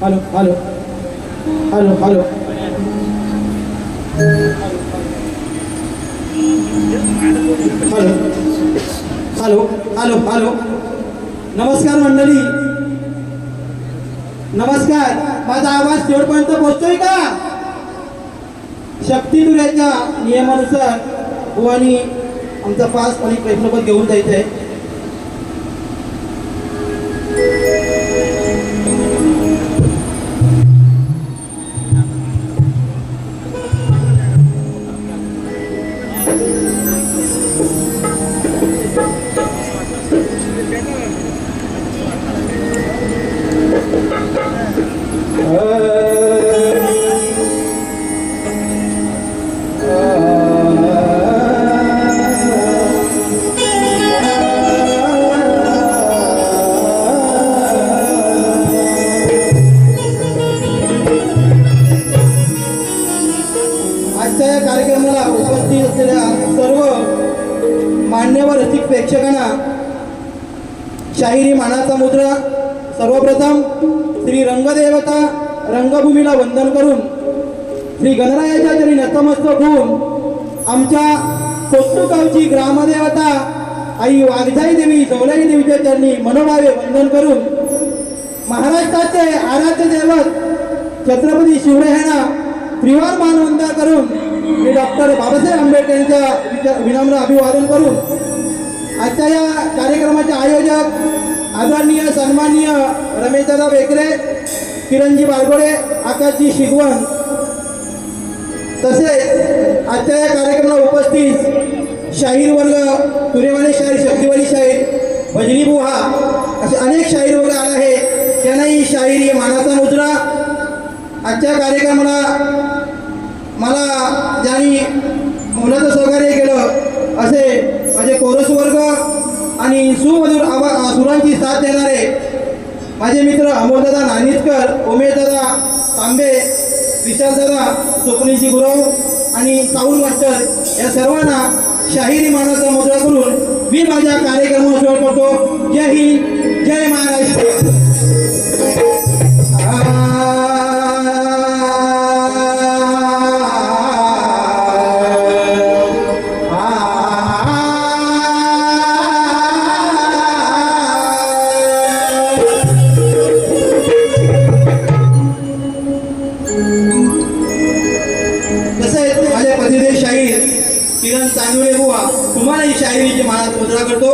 Hello hello hello hello hello hello hello hello नमस्कार मंडळी, नमस्कार. माझा आवाज शेवटपर्यंत पोहोचतोय का? शक्तिदुर्याच्या नियमानुसार बुवानी आमचा फास्ट आणि प्रश्नपत्र घेऊन जायचं आहे. आजच्या या कार्यक्रमाला उपस्थित असलेल्या सर्व मान्यवर रसिक प्रेक्षकांना शाहिरी मानाचा मुद्रा सर्वप्रथम श्री रंगदेवता रंगभूमीला वंदन करून श्री गणरायाच्या चरणी नतमस्तक होऊन आमच्या कोट्टू गावची ग्रामदेवता आई वाघजाई देवी जवलाई देवीच्या चरणी मनोभावे वंदन करून महाराष्ट्राचे आराध्य दैवत छत्रपती शिवरायांना त्रिवार मानवंदना करून मी डॉक्टर बाबासाहेब आंबेडकर यांच्या विनम्र अभिवादन करून आजच्या या कार्यक्रमाचे आयोजक आदरणीय सन्माननीय रमेशदादा बेकरे, किरणजी बारगोडे, आकाशजी शिगवण, तसेच आजच्या या कार्यक्रमाला उपस्थित शाहीर वर्ग, तुरेवाले शाहीर, शक्तिवाली शाहीर, भजनी बुहा असे अनेक शाहीर वर्ग आले आहे. त्यांनाही शाहिरी मानाचा मुद्रा. आजच्या कार्यक्रमाला मला ज्यांनी मोलाचं सहकार्य केलं असे माझे कोरस वर्ग आणि सुमधुर सुरांची साथ देणारे माझे मित्र अमोलदादा नानितकर, उमेशदादा तांबे, विशालदादा, स्वप्नीलजी गुरव आणि साऊल मास्टर या सर्वांना शाहिरी मानाचा मुद्रा करून मी माझ्या कार्यक्रमाला सुरुवात करतो. जय हिंद, जय महाराष्ट्र. किरण चांदुळे बुवा तुम्हाला ही शाहिरीची मानात मुद्रा करतो.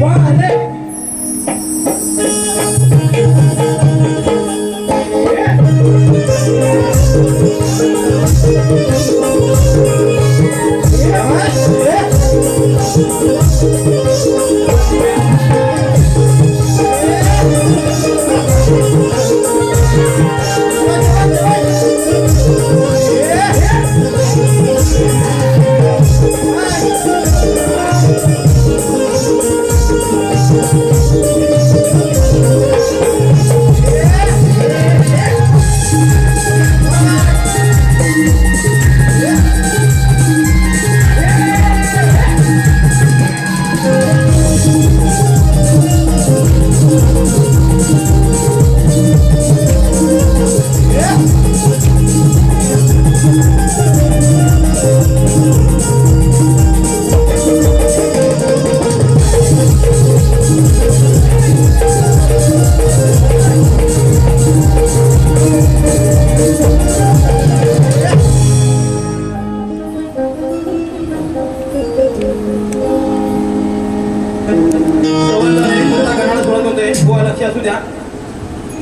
वाले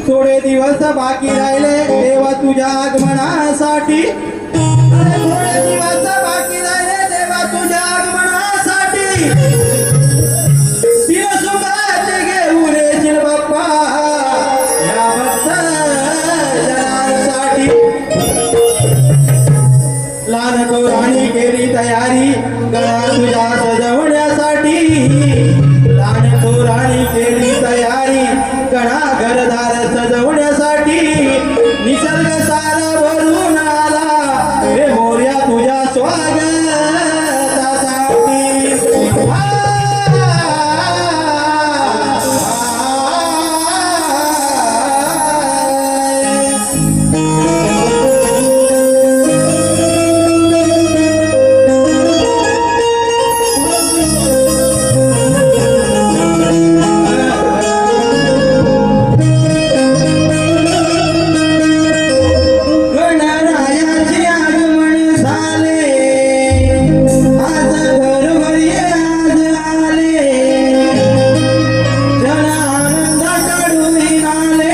थोडे दिवस बाकी राहिले देवा तुझ्या आगमनासाठी, थोडे दिवस बाकी राहिले देवा तुझ्या आगमनासाठी, दिव सुखाचे घेऊन येशील बाप्पा या भक्त जनांसाठी. लहान थोराणी केली तयारी गळा तुझ्या सजवण्यासाठी, लहान थोराणी केली तयारी गणा घरदार सजवण्यासाठी, निसर्ग सारा भरून आला रे मोर्या तुझ्या स्वागतासाठी. गणरायाचे आगमन झाले, आज घरोघरी आज आले, जन आनंदाकडून आले,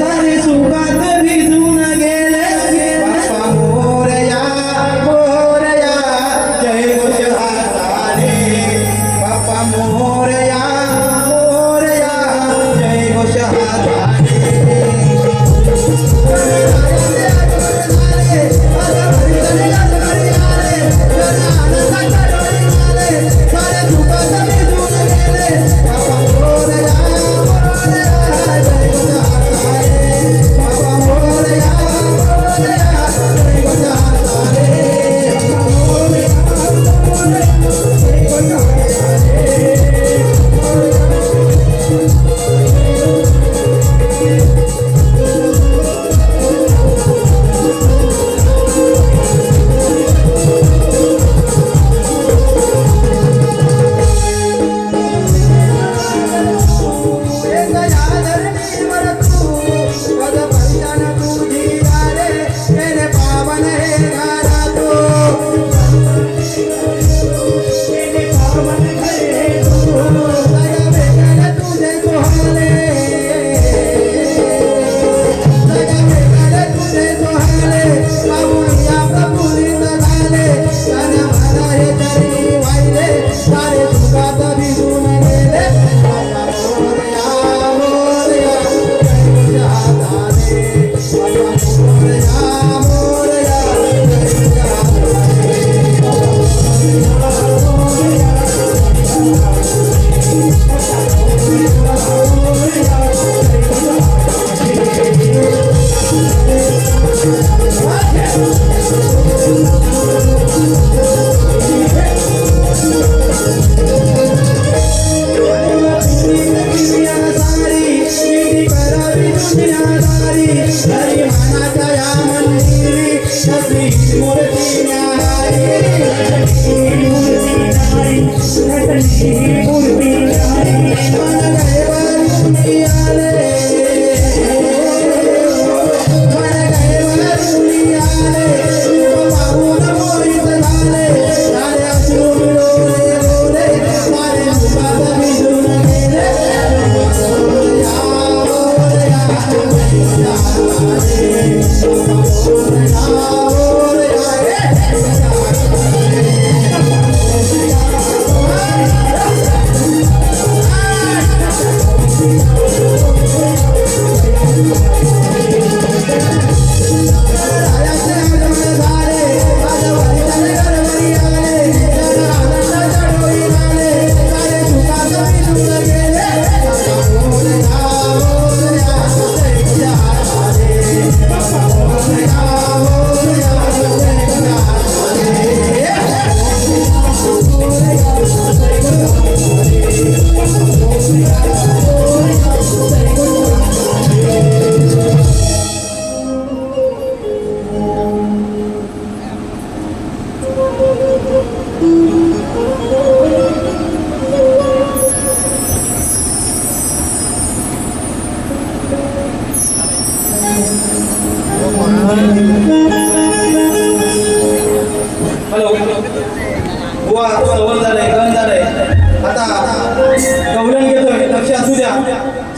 सारे सुखात भिजून गेले. बाप्पा मोरया मोरया जय घोष हाताने, बाप्पा मोरया मोरया जय घोष हाताने.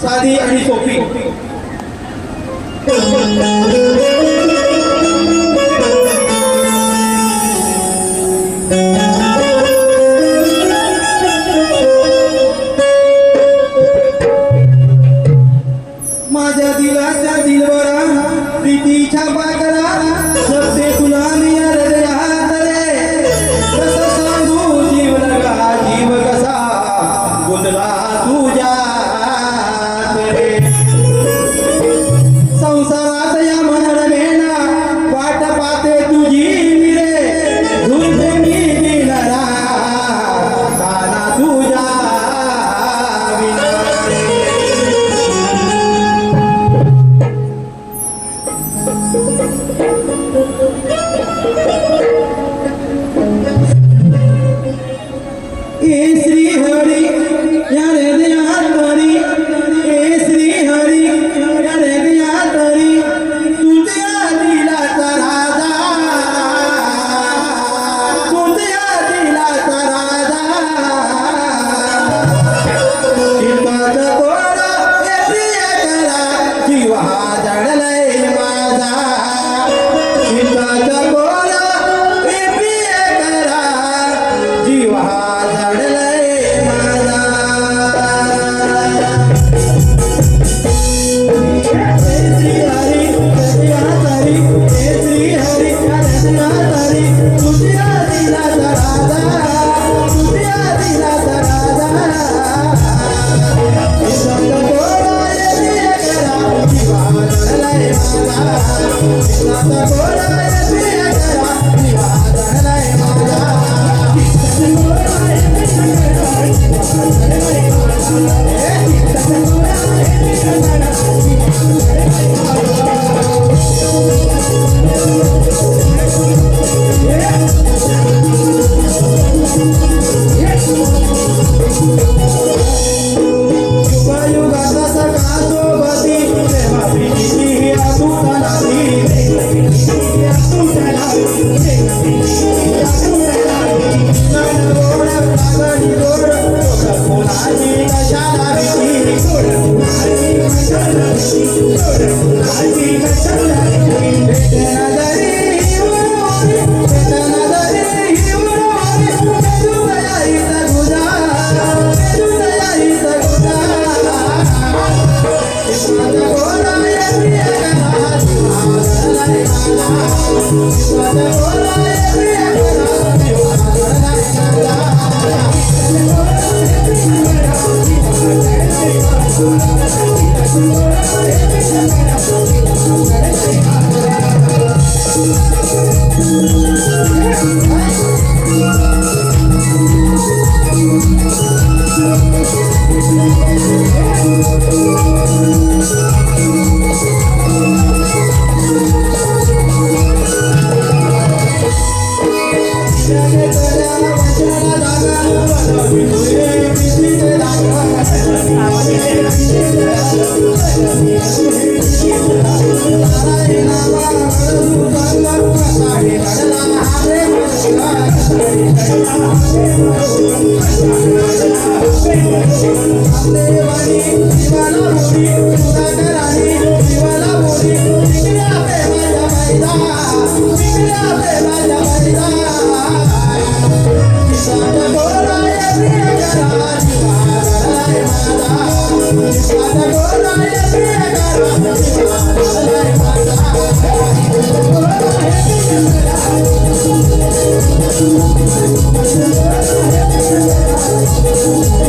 साधी आणि सोपी. माझ्या दिलाच्या दिलवरा प्रीतीच्या बाकरा जगते तुला मी हृदयात रे. कसं सांगू जीव लगा जीव कसा गुंतला तुझ्यात रे. संसारात या मनरमेना वाट पाहते तुझी मी रे. झुलते मी दिलरा काना तुझ्या विना रे. ए श्री हरी या हृदयात तरी, ए श्री हरी या हृदयात तरी तुझ्या दिलाचा राजा, तुझ्या दिलाचा राजा. चिंताचं कोरा हे प्रिय करा जीव हा जडलाय माझा. चिंताचं कोरा हे प्रिय करा जीव हा जडलाय माझा. हे श्री हरी हृदयात हरी, हे श्री हरी हृदयात हरी तुझ्या दिलाचा राजा, तुझ्या दिलाचा राजा. चिंताचं कोरा हे प्रिय करा जीव हा जडलाय माझा. चिंताचं कोरा हे प्रिय करा जीव हा जडलाय माझा. युगायुगाचा सगळा सोबती प्रेमा प्रीतीची ही अतूट नाती. गोड लागणी गोड फुलाची कशाला भीती. भेटना जरी उडवली, भेटना जरी उडवली, भेटू तयारीचा गुजा, भेटू तयारीचा गुजा. चिंताचं कोरा हे प्रिय करा जीव हा जडलाय माझा. चिंताचं कोरा हे प्रिय करा जीव हा जडलाय माझा. Thank you.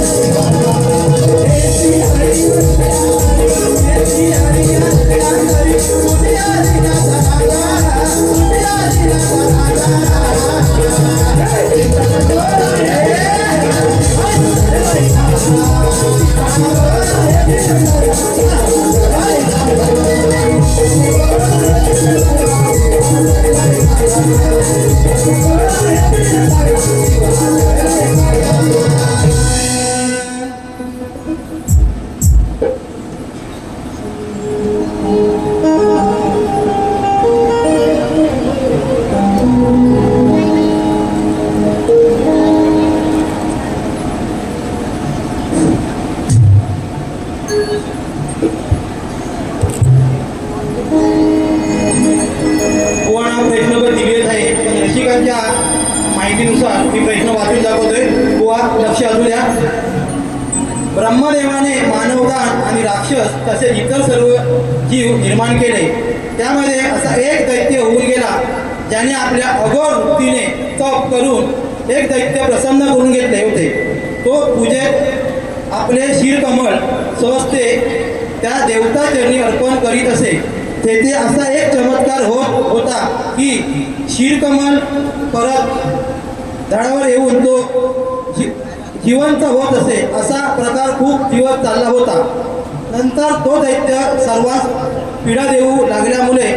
ब्रह्मदेवाने मानवदान आणि राक्षस तसेच इतर सर्व जीव निर्माण केले. त्यामध्ये असा एक दैत्य होऊन गेला ज्याने आपल्या अघोर वृत्तीने तप करून एक दैत्य प्रसन्न करून घेतले होते. तो पूजेत आपले शिरकमळ स्वस्ते त्या देवता चरणी अर्पण करीत असे. तेथे असा एक चमत्कार होत होता की शिरकमल परत झाडावर येऊन तो जिवंत होत असे. असा प्रकार खूप दिवस चालला होता. नंतर तो दैत्य सर्वांस पीडा देऊ लागल्यामुळे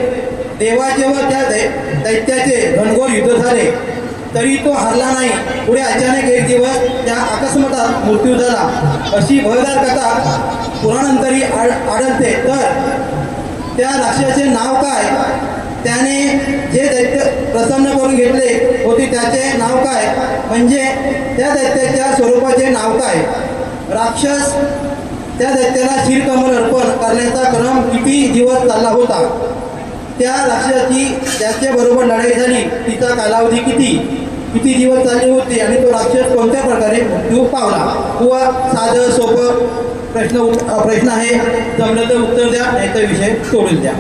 देवाचे व त्या दैत्याचे घनघोर युद्ध झाले तरी तो हरला नाही. पुढे अचानक एक दिवस त्या अकस्मातात मृत्यू झाला अशी भयदार कथा पुराणांतरी आढळते. तर त्या राक्षसाचे नाव काय, त्याने जे दैत्य प्रसन्न करून घेतले होते त्याचे नाव काय, म्हणजे त्या दैत्याच्या स्वरूपाचे नाव काय. राक्षस त्या दैत्याला शिरकमल अर्पण करण्याचा क्रम किती दिवस चालला होता. त्या राक्षसाची ज्याच्याबरोबर लढाई झाली तिचा कालावधी किती दिवस चालले होते आणि तो राक्षस कोणत्या प्रकारे मृत्यू पावला. किंवा साधं सोपं प्रश्न आहे. जमलं तर उत्तर द्या, नाही तर विषय सोडून द्या.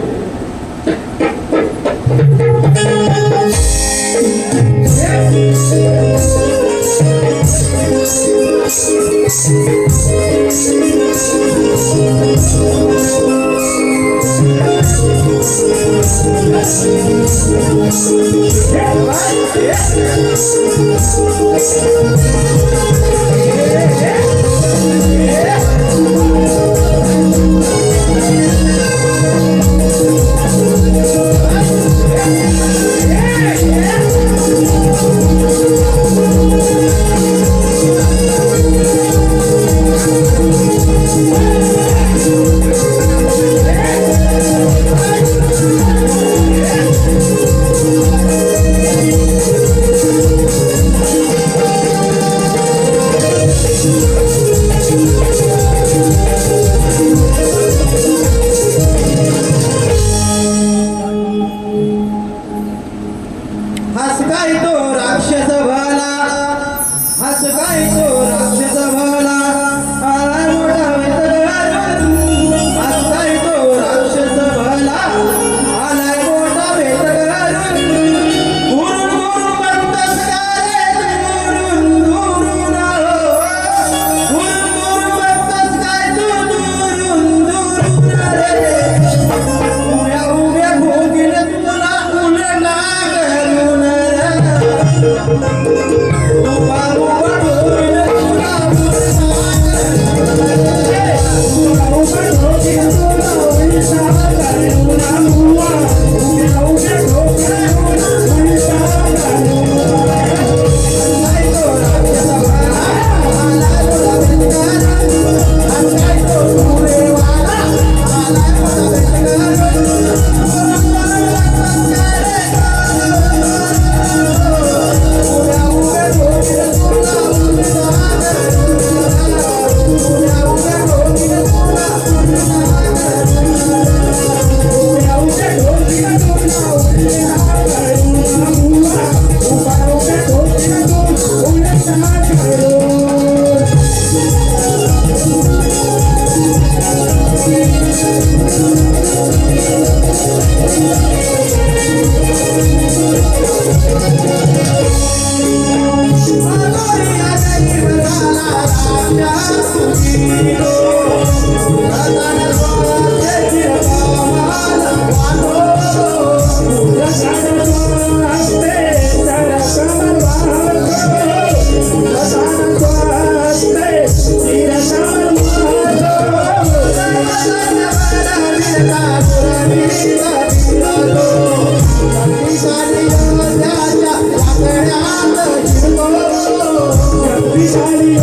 शक्तिशाली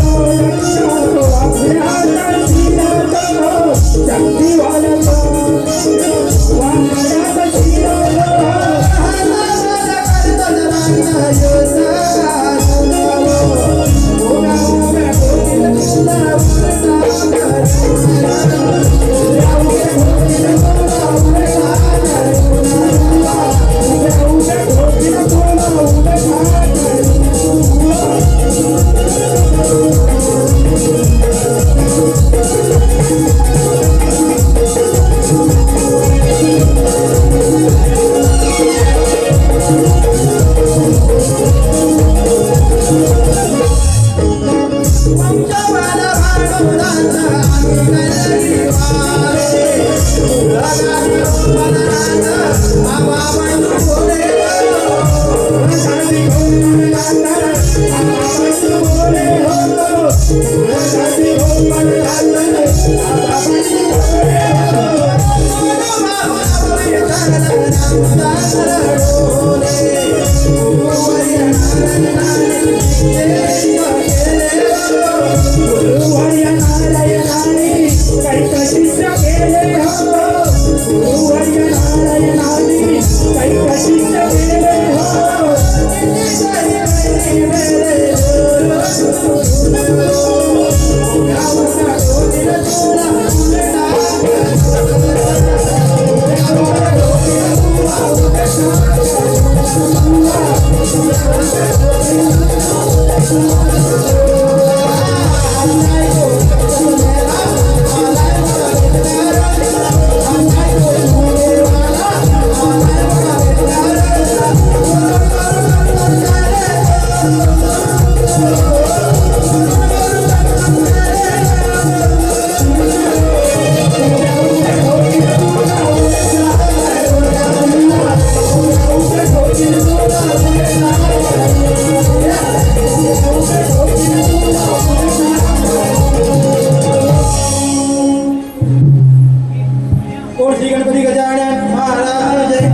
कोण श्री गणपती गजानन महाराज जय.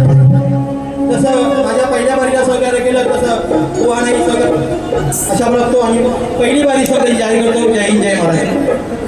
जसं माझ्या पहिल्या बारीला सहकार्य केलं तसं वाहनही सहकार्य अशा प्रकारतो आणि पहिली बारी सहकारी जाहीर करतो. जय हिंद जय महाराज.